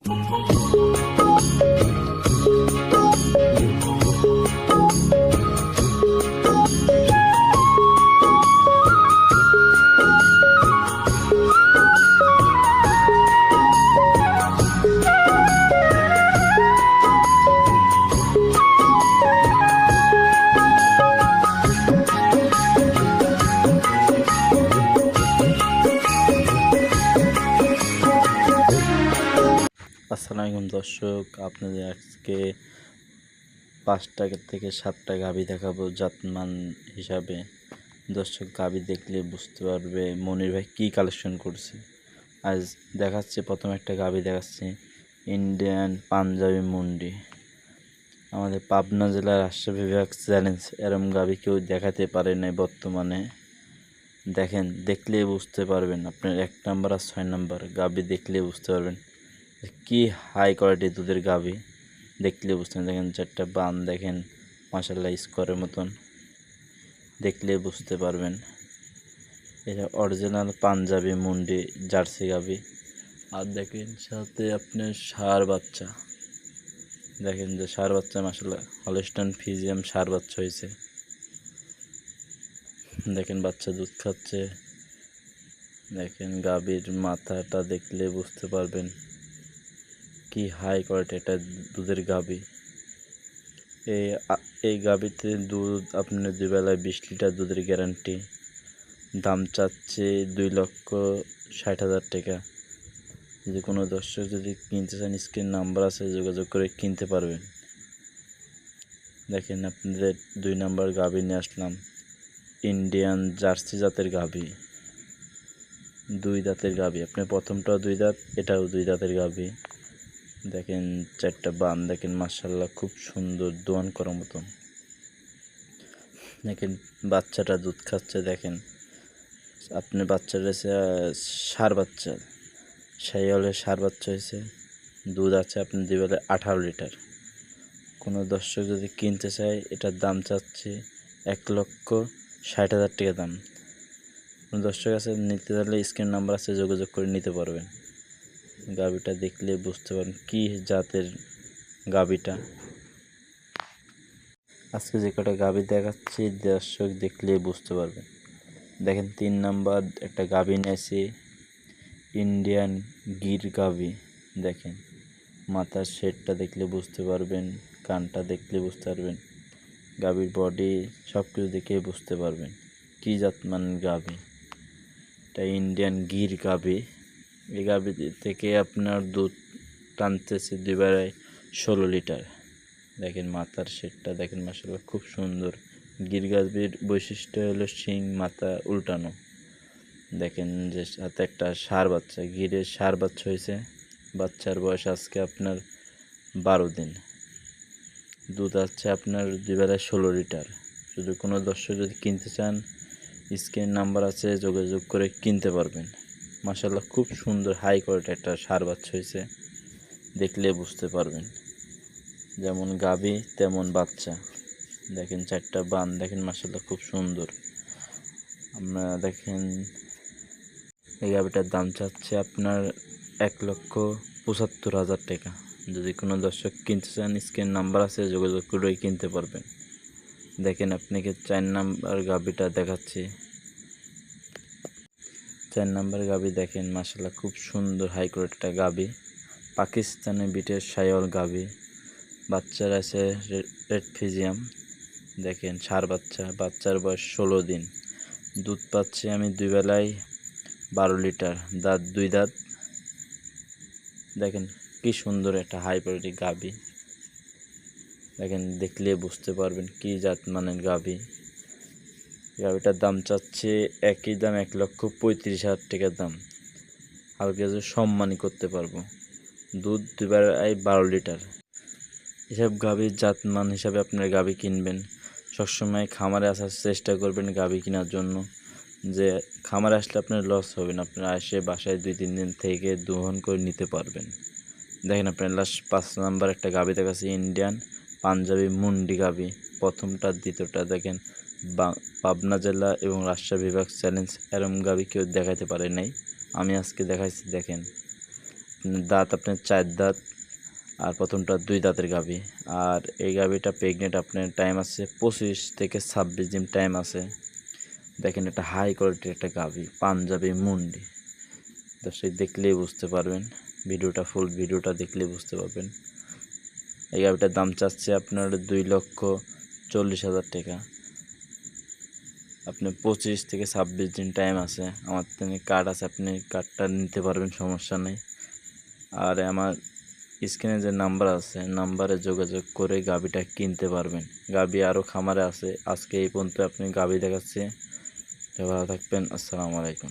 আসসালামু আলাইকুম দর্শক, আপনাদের আজকে 5টা থেকে 7টা গাভী দেখাবো জাতমান হিসাবে। দর্শক, গাভী দেখলে বুঝতে পারবে মনির ভাই কি কালেকশন করছে। আজ দেখাচ্ছে, প্রথম একটা গাভী দেখাচ্ছে ইন্ডিয়ান পাঞ্জাবি মুন্ডি। আমাদের পাবনা জেলার রাজশাহী বিভাগ চ্যালেঞ্জ, এরম গাভী কেউ দেখাতে পারে নাই বর্তমানে। দেখেন, দেখলে বুঝতে পারবেন। আপনার 1 নাম্বার আর 6 নাম্বার গাভী দেখলে বুঝতে পারবেন কি হাই কোয়ালিটি দুধের গাভী। দেখলে বুঝতে দেখেন, 4টা বান দেখেন, মাশাআল্লাহ স্কোয়ারের মতন। দেখলে বুঝতে পারবেন এটা অরিজিনাল পাঞ্জাবি মুন্ডি জার্সি গাভী। আর দেখেন সাথে আপনার ষাঁড় বাচ্চা, দেখেন যে ষাঁড় বাচ্চা মাশাআল্লাহ হলস্টাইন ফ্রিজিয়ান ষাঁড় বাচ্চা হয়েছে। দেখেন বাচ্চা দুধ খাচ্ছে। দেখেন গাভীর মাথাটা দেখলে বুঝতে পারবেন কি হাই কোয়ালিটি একটা দুধের গাভী। এই গাভীতে দুধ আপনার 2 বেলায় 20 লিটার দুধের গ্যারান্টি। দাম চাচ্ছে 2,60,000 টাকা। যদি কোনো দর্শক যদি কিনতে চান, স্ক্রিন নাম্বার আছে, যোগাযোগ করে কিনতে পারবেন। দেখেন আপনাদের 2 নাম্বার গাভী নিয়ে আসলাম, ইন্ডিয়ান জার্সি জাতের গাভী, 2 দাঁতের গাভী। আপনার প্রথমটাও 2 দাঁত, এটাও 2 দাঁতের গাভী। দেখেন 4টা বান দেখেন, মাশাআল্লাহ খুব সুন্দর, দোয়ান করার মতন। দেখেন বাচ্চাটা দুধ খাচ্ছে। দেখেন আপনি বাচ্চাটা ষাঁড় বাচ্চা, সেই হলে ষাঁড় বাচ্চা হয়েছে। দুধ আছে আপনি 2 বেলায় 18 লিটার। কোনো দর্শক যদি কিনতে চায়, এটার দাম চাচ্ছে 1,60,000 টাকা দাম। কোনো দর্শক আছে নিতে চাইলে স্ক্রিন নাম্বার আছে, যোগাযোগ করে নিতে পারবেন। গাভীটা দেখলে বুঝতে পারেন কি জাতের গাভীটা। আজকে যে কটা গাভী দেখাচ্ছি, দর্শক দেখলে বুঝতে পারবেন। দেখেন 3 নাম্বার একটা গাভী নিয়েছি, ইন্ডিয়ান গির গাভী। দেখেন মাথার শেডটা দেখলে বুঝতে পারবেন, কানটা দেখলে বুঝতে পারবেন, গাভীর বডি সব কিছু দেখে বুঝতে পারবেন কি জাতমান গাভী। এটা ইন্ডিয়ান গির গাভী। এই গাভী থেকে আপনার দুধ টানতেছে 2 বেলায় 16 লিটার। দেখেন মাথার শেডটা দেখেন, মাশাআল্লাহ খুব সুন্দর। গির গাভীর বৈশিষ্ট্য হলো শিং মাথা উল্টানো। দেখেন যে সাথে একটা ষাঁড় বাচ্চা, গিরের ষাঁড় বাচ্চা হয়েছে। বাচ্চার বয়স আজকে আপনার 12 দিন। দুধ আছে আপনার 2 বেলায় 16 লিটার। যদি কোনো দর্শক যদি কিনতে চান, স্ক্রিন নাম্বার আছে, যোগাযোগ করে কিনতে পারবেন। মাশাআল্লাহ খুব সুন্দর হাই কোয়ালিটি একটা ষাঁড় বাচ্চা হয়েছে, দেখলে বুঝতে পারবেন। যেমন গাভী তেমন বাচ্চা। দেখেন 4টা বান দেখেন, মাশাআল্লাহ খুব সুন্দর। আপনারা দেখেন এই গাভীটার দাম চাচ্ছে আপনার 1,75,000 টাকা। যদি কোনো দর্শক কিনতে চান, স্ক্রিন নাম্বার আছে, যোগাযোগ করে কিনতে পারবেন। দেখেন আপনাকে 4 নাম্বার গাভীটা দেখাচ্ছি। 4 নাম্বার গাভী দেখেন, মাশাআল্লাহ খুব সুন্দর হাই কোয়ালিটি একটা গাভী, পাকিস্তানি বিটের শাহিওয়াল গাভী। বাচ্চার আছে রেড ফ্রিজিয়ান। দেখেন ষাঁড় বাচ্চা, বাচ্চার বয়স 16 দিন। দুধ পাচ্ছি আমি 2 বেলায় 12 লিটার। দাঁত 2 দাঁত। দেখেন কি সুন্দর একটা হাই কোয়ালিটি গাভী। দেখেন দেখলে বুঝতে পারবেন কি জাত মানের গাভী। গাভীটার দাম চাচ্ছে একই দাম, 1,35,000 টাকা দাম। হালকা কিছু সম্মানই করতে পারবো। দুধ 2 বেলায় 12 লিটার। এসব গাভীর জাতমান হিসাবে আপনার গাভী কিনবেন। সবসময় খামারে আসার চেষ্টা করবেন গাভী কেনার জন্য, যে খামারে আসলে আপনার লস হবে না। আপনার এসে বাসায় 2-3 দিন থেকে দহন করে নিতে পারবেন। দেখেন আপনার লাস্ট 5 নাম্বার একটা গাভী দেখাচ্ছে, ইন্ডিয়ান পাঞ্জাবি মুন্ডি গাভী। প্রথমটা দ্বিতীয়টা দেখেন পাবনা জেলা এবং রাজশাহী বিভাগ চ্যালেঞ্জ, এরম গাভী কেউ দেখাতে পারে নাই, আমি আজকে দেখাইছি। দেখেন আপনার দাঁত আপনার 4 দাঁত, আর প্রথমটা 2 দাঁতের গাভী। আর এই গাভীটা প্রেগনেন্ট, আপনার টাইম আছে 25 থেকে 26 দিন টাইম আছে। দেখেন এটা হাই কোয়ালিটির একটা গাভী, পাঞ্জাবি মুন্ডি। দর্শক দেখলেই বুঝতে পারবেন, ফুল ভিডিওটা দেখলেই বুঝতে পারবেন। এই গাভীটার দাম চাচ্ছে আপনার 2,40,000 টাকা। আপনি 25 থেকে 26 দিন টাইম আছে, আমার থেকে কার্ড আছে, আপনি কার্ডটা নিতে পারবেন, সমস্যা নেই। আর আমার স্ক্রিনে যে নাম্বার আছে, নাম্বারে যোগাযোগ করে গাভীটা কিনতে পারবেন। গাভী আরও খামারে আছে। আজকে এই পর্যন্ত আপনি গাভী দেখাচ্ছি। ভালো থাকবেন। আসসালামু আলাইকুম।